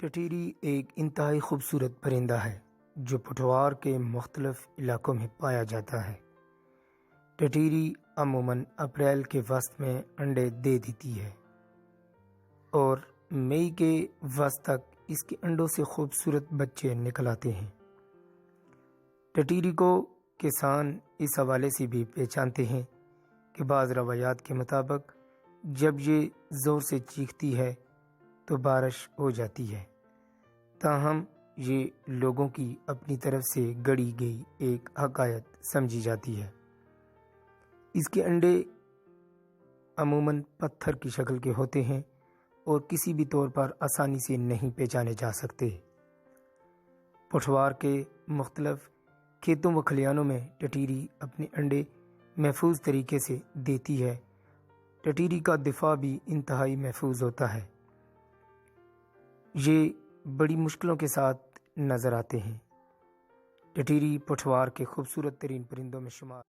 ٹٹیری ایک انتہائی خوبصورت پرندہ ہے جو پٹوار کے مختلف علاقوں میں پایا جاتا ہے۔ ٹٹیری عموماً اپریل کے وسط میں انڈے دے دیتی ہے اور مئی کے وسط تک اس کے انڈوں سے خوبصورت بچے نکل آتے ہیں۔ ٹٹیری کو کسان اس حوالے سے بھی پہچانتے ہیں کہ بعض روایات کے مطابق جب یہ زور سے چیختی ہے تو بارش ہو جاتی ہے، تاہم یہ لوگوں کی اپنی طرف سے گڑھی گئی ایک حقیقت سمجھی جاتی ہے۔ اس کے انڈے عموماً پتھر کی شکل کے ہوتے ہیں اور کسی بھی طور پر آسانی سے نہیں پہچانے جا سکتے۔ پٹوار کے مختلف کھیتوں و کھلیانوں میں ٹٹیری اپنے انڈے محفوظ طریقے سے دیتی ہے۔ ٹٹیری کا دفاع بھی انتہائی محفوظ ہوتا ہے۔ یہ بڑی مشکلوں کے ساتھ نظر آتے ہیں۔ ٹٹیری پٹوار کے خوبصورت ترین پرندوں میں شمار